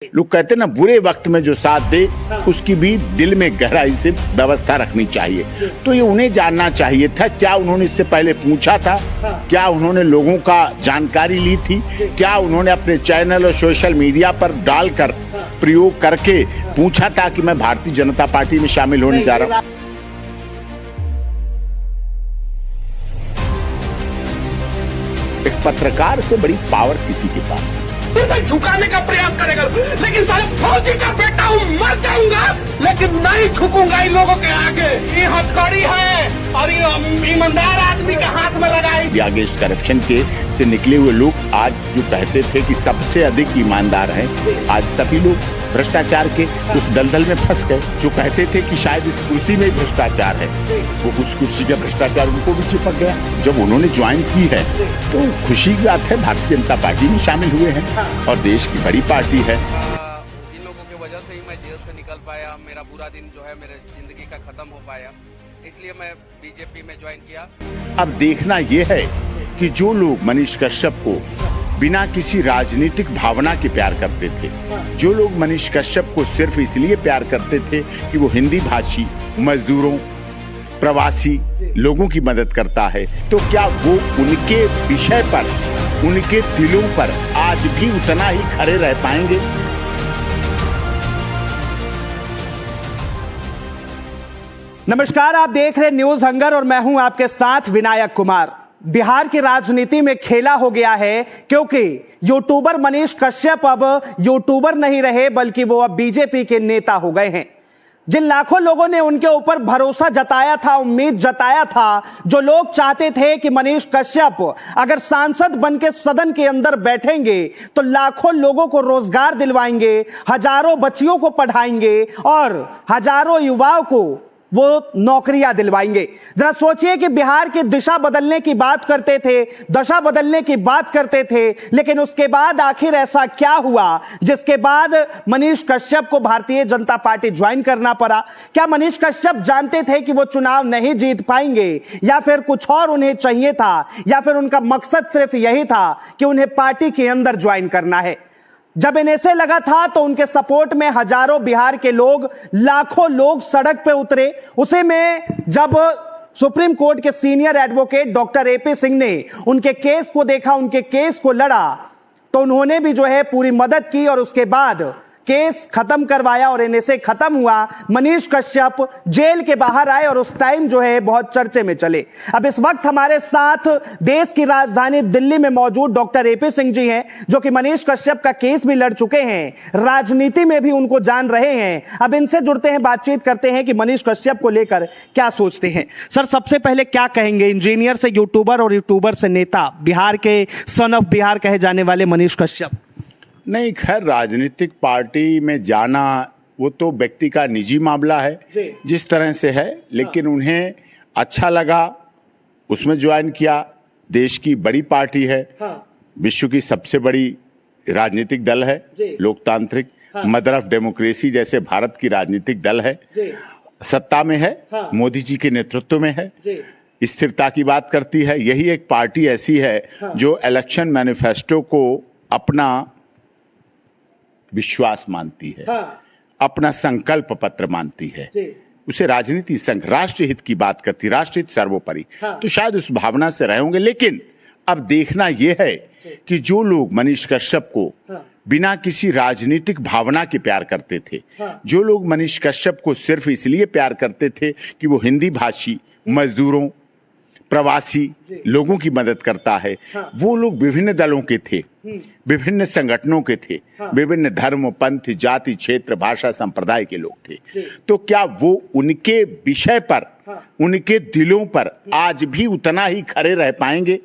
लोग कहते हैं ना, बुरे वक्त में जो साथ दे उसकी भी दिल में गहराई से व्यवस्था रखनी चाहिए। तो ये उन्हें जानना चाहिए था, क्या उन्होंने इससे पहले पूछा था, क्या उन्होंने लोगों का जानकारी ली थी, क्या उन्होंने अपने चैनल और सोशल मीडिया पर डालकर प्रयोग करके पूछा था कि मैं भारतीय जनता पार्टी में शामिल होने जा रहा हूँ। एक पत्रकार से बड़ी पावर किसी के पास मैं झुकाने का प्रयास करेगा, लेकिन साले फौजी का बेटा हूँ, मर जाऊंगा लेकिन नहीं झुकूंगा इन लोगों के आगे। ये हथकड़ी है और ये ईमानदार आदमी के हाथ में लगाई। अगेंस्ट करप्शन के से निकले हुए लोग आज जो कहते थे कि सबसे अधिक ईमानदार हैं, आज सभी लोग भ्रष्टाचार के उस दलदल में फंस गए। जो कहते थे कि शायद इस कुर्सी में भ्रष्टाचार है, वो उस कुर्सी का भ्रष्टाचार उनको भी चिपक गया। जब उन्होंने ज्वाइन की है तो खुशी की बात है, भारतीय जनता पार्टी में शामिल हुए हैं और देश की बड़ी पार्टी है। इन लोगों की वजह से ही मैं जेल से निकल पाया, मेरा बुरा दिन जो है मेरे जिंदगी का खत्म हो पाया, इसलिए मैं बीजेपी में ज्वाइन किया। अब देखना यह है कि जो लोग मनीष कश्यप को बिना किसी राजनीतिक भावना के प्यार करते थे, जो लोग मनीष कश्यप को सिर्फ इसलिए प्यार करते थे कि वो हिंदी भाषी मजदूरों, प्रवासी लोगों की मदद करता है, तो क्या वो उनके विषय पर, उनके दिलों पर आज भी उतना ही खरे रह पाएंगे? नमस्कार, आप देख रहे न्यूज हंगर और मैं हूं आपके साथ विनायक कुमार। बिहार की राजनीति में खेला हो गया है, क्योंकि यूट्यूबर मनीष कश्यप अब यूट्यूबर नहीं रहे, बल्कि वो अब बीजेपी के नेता हो गए हैं। जिन लाखों लोगों ने उनके ऊपर भरोसा जताया था, उम्मीद जताया था, जो लोग चाहते थे कि मनीष कश्यप अगर सांसद बनके सदन के अंदर बैठेंगे तो लाखों लोगों को रोजगार दिलवाएंगे, हजारों बच्चियों को पढ़ाएंगे और हजारों युवाओं को वो नौकरियां दिलवाएंगे। जरा सोचिए कि बिहार की दिशा बदलने की बात करते थे, दशा बदलने की बात करते थे, लेकिन उसके बाद आखिर ऐसा क्या हुआ जिसके बाद मनीष कश्यप को भारतीय जनता पार्टी ज्वाइन करना पड़ा? क्या मनीष कश्यप जानते थे कि वो चुनाव नहीं जीत पाएंगे, या फिर कुछ और उन्हें चाहिए था, या फिर उनका मकसद सिर्फ यही था कि उन्हें पार्टी के अंदर ज्वाइन करना है? जब इन्हें लगा था तो उनके सपोर्ट में हजारों बिहार के लोग, लाखों लोग सड़क पे उतरे। उसी में जब सुप्रीम कोर्ट के senior advocate doctor AP Singh ने उनके केस को देखा, उनके केस को लड़ा, तो उन्होंने भी जो है पूरी मदद की और उसके बाद केस खत्म करवाया और इनसे खत्म हुआ। मनीष कश्यप जेल के बाहर आए और उस टाइम जो है बहुत चर्चे में चले। अब इस वक्त हमारे साथ देश की राजधानी दिल्ली में मौजूद डॉक्टर एपी सिंह जी हैं, जो कि मनीष कश्यप का केस भी लड़ चुके हैं, राजनीति में भी उनको जान रहे हैं। अब इनसे जुड़ते हैं, बातचीत करते हैं कि मनीष कश्यप को लेकर क्या सोचते हैं। सर, सबसे पहले क्या कहेंगे इंजीनियर से यूट्यूबर और यूट्यूबर से नेता, बिहार के सन ऑफ बिहार कहे जाने वाले मनीष कश्यप? नहीं, खैर राजनीतिक पार्टी में जाना वो तो व्यक्ति का निजी मामला है, जिस तरह से है, लेकिन उन्हें अच्छा लगा, उसमें ज्वाइन किया। देश की बड़ी पार्टी है, विश्व की सबसे बड़ी राजनीतिक दल है, लोकतांत्रिक, मदर ऑफ डेमोक्रेसी जैसे भारत की राजनीतिक दल है, सत्ता में है, मोदी जी के नेतृत्व में है, स्थिरता की बात करती है। यही एक पार्टी ऐसी है जो इलेक्शन मैनिफेस्टो को अपना विश्वास मानती है, अपना संकल्प पत्र मानती है, उसे राजनीति संघ राष्ट्रहित की बात करती, राष्ट्रहित सर्वोपरि। तो शायद उस भावना से रहे होंगे। लेकिन अब देखना यह है कि जो लोग मनीष कश्यप को बिना किसी राजनीतिक भावना के प्यार करते थे, जो लोग मनीष कश्यप को सिर्फ इसलिए प्यार करते थे कि वो हिंदी भाषी मजदूरों, प्रवासी लोगों की मदद करता है, वो लोग विभिन्न दलों के थे, विभिन्न संगठनों के थे, विभिन्न धर्म, पंथ, जाति, क्षेत्र, भाषा, संप्रदाय के लोग थे, तो क्या वो उनके विषय पर, उनके दिलों पर आज भी उतना ही खरे रह पाएंगे,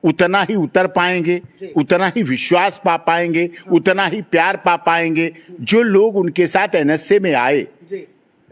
उतना ही उतर पाएंगे, उतना ही विश्वास पा पाएंगे, उतना ही प्यार पा पाएंगे? जो लोग उनके साथ एनएसए में आए,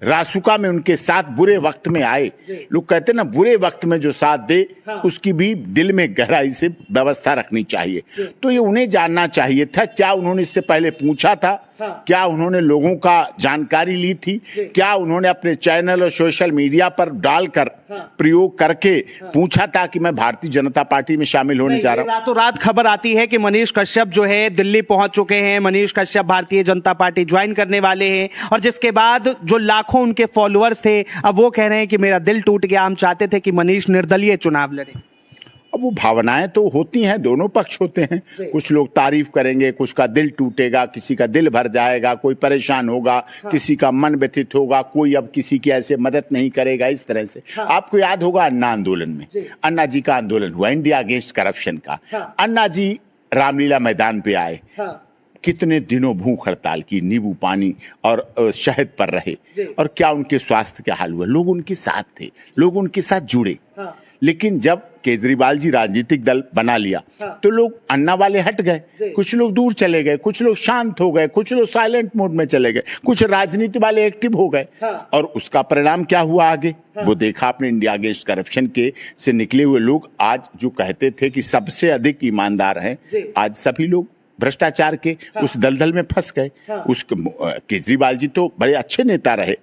रासुका में उनके साथ बुरे वक्त में आए, लोग कहते हैं ना, बुरे वक्त में जो साथ दे उसकी भी दिल में गहराई से व्यवस्था रखनी चाहिए। तो ये उन्हें जानना चाहिए था, क्या उन्होंने इससे पहले पूछा था, क्या उन्होंने लोगों का जानकारी ली थी? क्या उन्होंने अपने चैनल और सोशल मीडिया पर डालकर प्रयोग करके पूछा था कि मैं भारतीय जनता पार्टी में शामिल होने जा रहा हूं? रातों रात खबर आती है कि मनीष कश्यप जो है दिल्ली पहुंच चुके हैं, मनीष कश्यप भारतीय जनता पार्टी ज्वाइन करने वाले हैं, और जिसके बाद जो लाखों उनके फॉलोअर्स थे अब वो कह रहे हैं कि मेरा दिल टूट गया, हम चाहते थे कि मनीष निर्दलीय चुनाव लड़े। अब वो भावनाएं तो होती हैं, दोनों पक्ष होते हैं। कुछ लोग तारीफ करेंगे, कुछ का दिल टूटेगा, किसी का दिल भर जाएगा, कोई परेशान होगा, किसी का मन व्यथित होगा, कोई अब किसी की ऐसे मदद नहीं करेगा, इस तरह से। आपको याद होगा अन्ना आंदोलन में, अन्ना जी का आंदोलन हुआ इंडिया अगेंस्ट करप्शन का। अन्ना जी रामलीला मैदान पे आए, कितने दिनों भूख हड़ताल की, नींबू पानी और शहद पर रहे, और क्या उनके स्वास्थ्य का हाल हुआ? लोग उनके साथ थे, लोग उनके साथ जुड़े। लेकिन जब केजरीवाल जी राजनीतिक दल बना लिया तो लोग अन्ना वाले हट गए, कुछ लोग दूर चले गए, कुछ लोग शांत हो गए, कुछ लोग साइलेंट मोड में चले गए, कुछ राजनीति वाले एक्टिव हो गए। और उसका परिणाम क्या हुआ आगे वो देखा आपने। इंडिया अगेंस्ट करप्शन के से निकले हुए लोग आज जो कहते थे कि सबसे अधिक ईमानदार हैं, आज सभी लोग भ्रष्टाचार के उस दलदल में फंस गए। उस केजरीवाल जी तो बड़े अच्छे नेता रहे,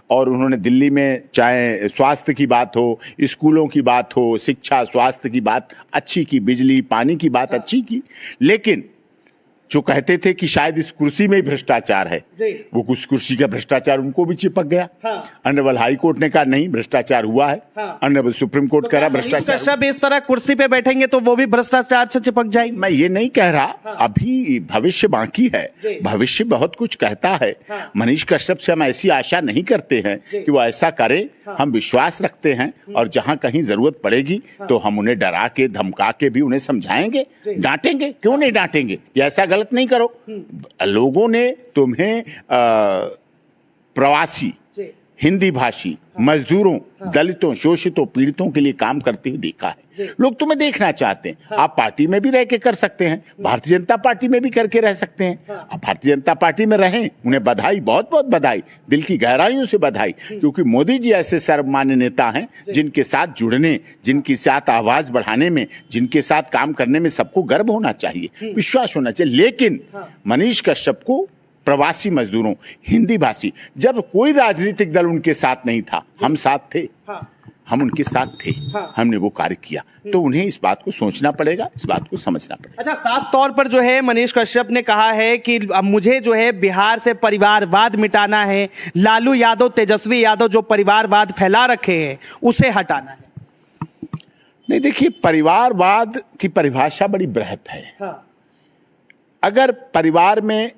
और उन्होंने दिल्ली में चाहे स्वास्थ्य की बात हो, स्कूलों की बात हो, शिक्षा स्वास्थ्य की बात अच्छी की, बिजली पानी की बात अच्छी की। लेकिन जो कहते थे कि शायद इस कुर्सी में ही भ्रष्टाचार है, वो उस कुर्सी का भ्रष्टाचार उनको भी चिपक गया। ऑनरेबल हाई कोर्ट ने कहा नहीं, भ्रष्टाचार हुआ है। ऑनरेबल सुप्रीम कोर्ट कह रहा भ्रष्टाचार। कश्यप इस तरह कुर्सी पे बैठेंगे तो वो भी भ्रष्टाचार से चिपक जाएंगे। मैं ये नहीं कह रहा, अभी भविष्य बाकी है, भविष्य बहुत कुछ कहता है। मनीष कश्यप से हम ऐसी आशा नहीं करते हैं कि वो ऐसा करे, हम विश्वास रखते हैं, और जहां कहीं जरूरत पड़ेगी तो हम उन्हें डरा के धमका के भी उन्हें समझाएंगे, डांटेंगे। क्यों नहीं डांटेंगे? ऐसा गलत नहीं करो। लोगों ने तुम्हें प्रवासी, हिंदी भाषी, मजदूरों, दलितों, शोषितों, पीड़ितों के लिए काम करते हुए देखा है। लोग तुम्हें देखना चाहते हैं। आप पार्टी में भी रह के कर सकते हैं, भारतीय जनता पार्टी में भी करके रह सकते हैं। आप भारतीय जनता पार्टी में रहें, उन्हें बधाई, बहुत बहुत बधाई, दिल की गहराइयों से बधाई, क्योंकि मोदी जी ऐसे सर्वमान्य नेता हैं जिनके साथ जुड़ने, जिनके साथ आवाज बढ़ाने में, जिनके साथ काम करने में सबको गर्व होना चाहिए, विश्वास होना चाहिए। लेकिन मनीष कश्यप को प्रवासी मजदूरों, हिंदी भाषी, जब कोई राजनीतिक दल उनके साथ नहीं था, हम साथ थे, हम उनके साथ थे, हमने वो कार्य किया, तो उन्हें इस बात को सोचना पड़ेगा, इस बात को समझना पड़ेगा। अच्छा, साफ तौर पर जो है मनीष कश्यप ने कहा है कि अब मुझे जो है बिहार से परिवारवाद मिटाना है, लालू यादव, तेजस्वी यादव जो परिवारवाद फैला रखे हैं उसे हटाना है। नहीं, देखिए, परिवारवाद की परिभाषा बड़ी बृहत है। अगर परिवार में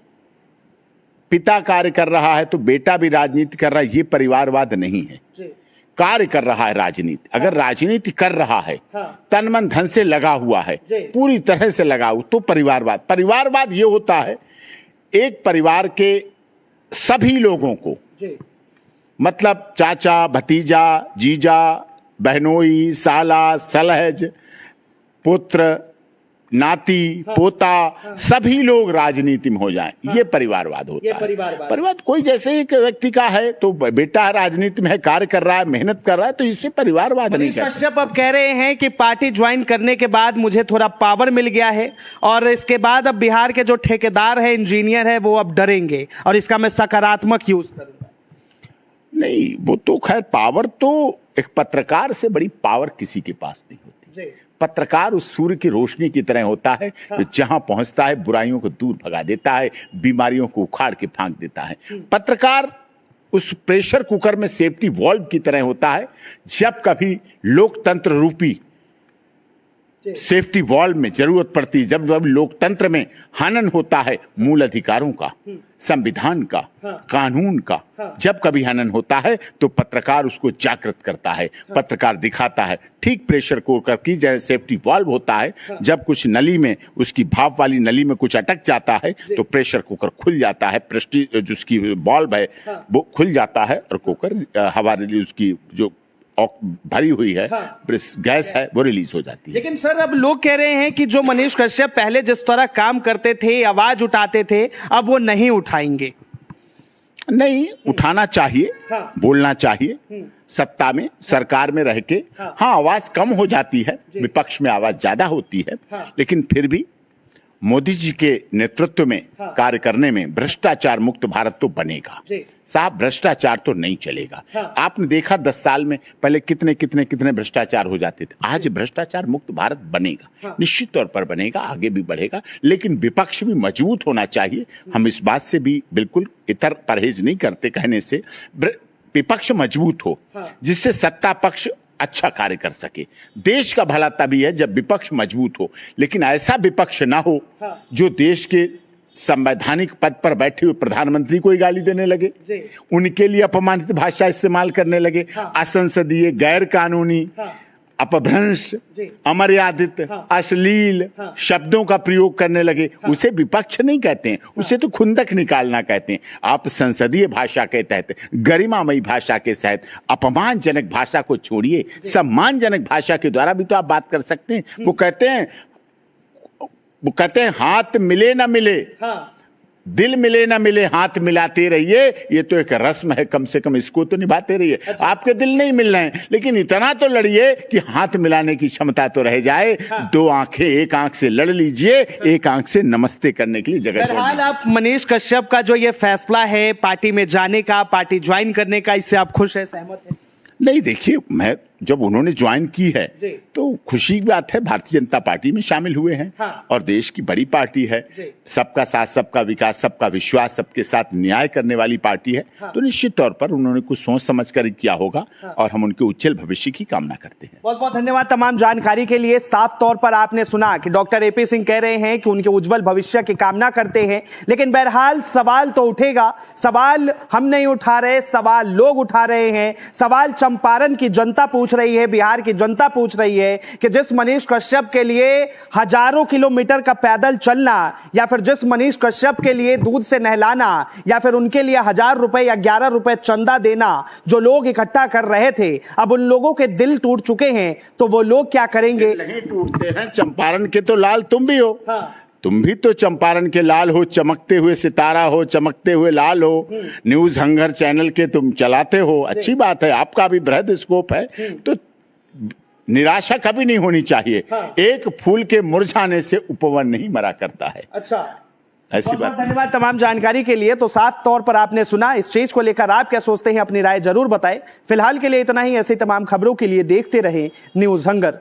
पिता कार्य कर रहा है तो बेटा भी राजनीति कर रहा है, ये परिवारवाद नहीं है। कार्य कर रहा है राजनीति, अगर राजनीति कर रहा है, तन मन धन से लगा हुआ है, पूरी तरह से लगा हुआ, तो परिवारवाद ये होता है एक परिवार के सभी लोगों को, मतलब चाचा, भतीजा, जीजा, बहनोई, साला, सलहज, पुत्र, नाती, पोता, सभी लोग राजनीति में हो जाएं, ये परिवारवाद होता है। परिवार कोई जैसे एक व्यक्ति का है तो बेटा राजनीति में है, कार्य कर रहा है, मेहनत कर रहा है, तो इससे परिवारवाद नहीं कहते। कश्यप अब कह रहे हैं कि पार्टी ज्वाइन करने के बाद मुझे थोड़ा पावर मिल गया है, और इसके बाद अब बिहार के जो ठेकेदार है, इंजीनियर है, वो अब डरेंगे, और इसका मैं सकारात्मक यूज करूंगा। नहीं, वो तो खैर, पावर तो एक पत्रकार से बड़ी पावर किसी के पास नहीं होती। पत्रकार उस सूर्य की रोशनी की तरह होता है, जहां पहुंचता है बुराइयों को दूर भगा देता है, बीमारियों को उखाड़ के फेंक देता है। पत्रकार उस प्रेशर कुकर में सेफ्टी वॉल्व की तरह होता है, जब कभी लोकतंत्र रूपी सेफ्टी वॉल्व में जरूरत पड़ती है, जब लोकतंत्र में हनन होता है मूल अधिकारों का, संविधान का, कानून का, जब कभी हनन होता है तो पत्रकार उसको जागृत करता है, पत्रकार दिखाता है। ठीक प्रेशर कुकर की जैसे सेफ्टी वॉल्व होता है, जब कुछ नली में, उसकी भाप वाली नली में कुछ अटक जाता है तो प्रेशर कुकर खुल जाता है, जिसकी वॉल्व है वो खुल जाता है, और कुकर हवा उसकी जो भरी हुई है गैस है वो रिलीज हो जाती है। लेकिन सर, अब लोग कह रहे हैं कि जो मनीष कश्यप पहले जिस तरह काम करते थे, आवाज उठाते थे, अब वो नहीं उठाएंगे। नहीं, उठाना चाहिए, बोलना चाहिए, सत्ता में, सरकार में रह के। हाँ, आवाज कम हो जाती है, विपक्ष में आवाज ज्यादा होती है, लेकिन फिर भी मोदी जी के नेतृत्व में कार्य करने में भ्रष्टाचार मुक्त भारत तो बनेगा साहब, भ्रष्टाचार तो नहीं चलेगा। आपने देखा 10 साल में पहले कितने कितने कितने भ्रष्टाचार हो जाते थे। आज भ्रष्टाचार मुक्त भारत बनेगा, निश्चित तौर पर बनेगा, आगे भी बढ़ेगा, लेकिन विपक्ष भी मजबूत होना चाहिए। हम इस बात से भी बिल्कुल इतर परहेज नहीं करते कहने से। विपक्ष मजबूत हो जिससे सत्ता पक्ष अच्छा कार्य कर सके। देश का भला तभी है जब विपक्ष मजबूत हो, लेकिन ऐसा विपक्ष ना हो जो देश के संवैधानिक पद पर बैठे हुए प्रधानमंत्री को ही गाली देने लगे, उनके लिए अपमानित भाषा इस्तेमाल करने लगे, असंसदीय, गैर कानूनी, अपभ्रंश, अमर्यादित, अश्लील शब्दों का प्रयोग करने लगे। उसे विपक्ष नहीं कहते हैं, उसे तो खुंदक निकालना कहते हैं। आप संसदीय भाषा के तहत, गरिमामयी भाषा के तहत अपमानजनक भाषा को छोड़िए, सम्मानजनक भाषा के द्वारा भी तो आप बात कर सकते हैं। वो कहते हैं हाथ मिले ना मिले, दिल मिले ना मिले, हाथ मिलाते रहिए। ये तो एक रस्म है, कम से कम इसको तो निभाते रहिए। आपके दिल नहीं मिल रहे हैं, लेकिन इतना तो लड़िए कि हाथ मिलाने की क्षमता तो रह जाए। दो आंखें, एक आंख से लड़ लीजिए, एक आंख से नमस्ते करने के लिए जगह छोड़ दीजिए। आप मनीष कश्यप का जो ये फैसला है पार्टी में जाने का, पार्टी ज्वाइन करने का, इससे आप खुश हैं, सहमत हैं? नहीं, देखिए, मैं जब उन्होंने ज्वाइन की है तो खुशी की बात है, भारतीय जनता पार्टी में शामिल हुए हैं। और देश की बड़ी पार्टी है, सबका साथ, सबका विकास, सबका विश्वास, सबके साथ न्याय करने वाली पार्टी है। तो निश्चित तौर पर उन्होंने कुछ सोच समझ कर किया होगा और हम उनके उज्जवल भविष्य की कामना करते हैं। बहुत बहुत धन्यवाद तमाम जानकारी के लिए। साफ तौर पर आपने सुना कि डॉक्टर एपी सिंह कह रहे हैं कि उनके उज्जवल भविष्य की कामना करते हैं, लेकिन बहरहाल सवाल तो उठेगा। सवाल हम नहीं उठा रहे, सवाल लोग उठा रहे हैं। सवाल चंपारण की जनता पूछ रही है, बिहार की जनता पूछ रही है कि जिस मनीष कश्यप के लिए हजारों किलोमीटर का पैदल चलना, या फिर जिस मनीष कश्यप के लिए दूध से नहलाना, या फिर उनके लिए 1000 रुपए या 11 रुपए चंदा देना जो लोग इकट्ठा कर रहे थे, अब उन लोगों के दिल टूट चुके हैं, तो वो लोग क्या करेंगे? नहीं टूटते हैं, चंपारण के तो लाल तुम भी हो। तुम भी तो चंपारण के लाल हो, चमकते हुए सितारा हो, चमकते हुए लाल हो। न्यूज हंगर चैनल के तुम चलाते हो, अच्छी बात है, आपका भी बृहद स्कोप है। तो निराशा कभी नहीं होनी चाहिए। एक फूल के मुरझाने से उपवन नहीं मरा करता है। अच्छा, ऐसी बात। धन्यवाद तमाम जानकारी के लिए। तो साफ तौर पर आपने सुना। इस चीज को लेकर आप क्या सोचते हैं, अपनी राय जरूर बताएं। फिलहाल के लिए इतना ही। ऐसी तमाम खबरों के लिए देखते रहें न्यूज हंगर।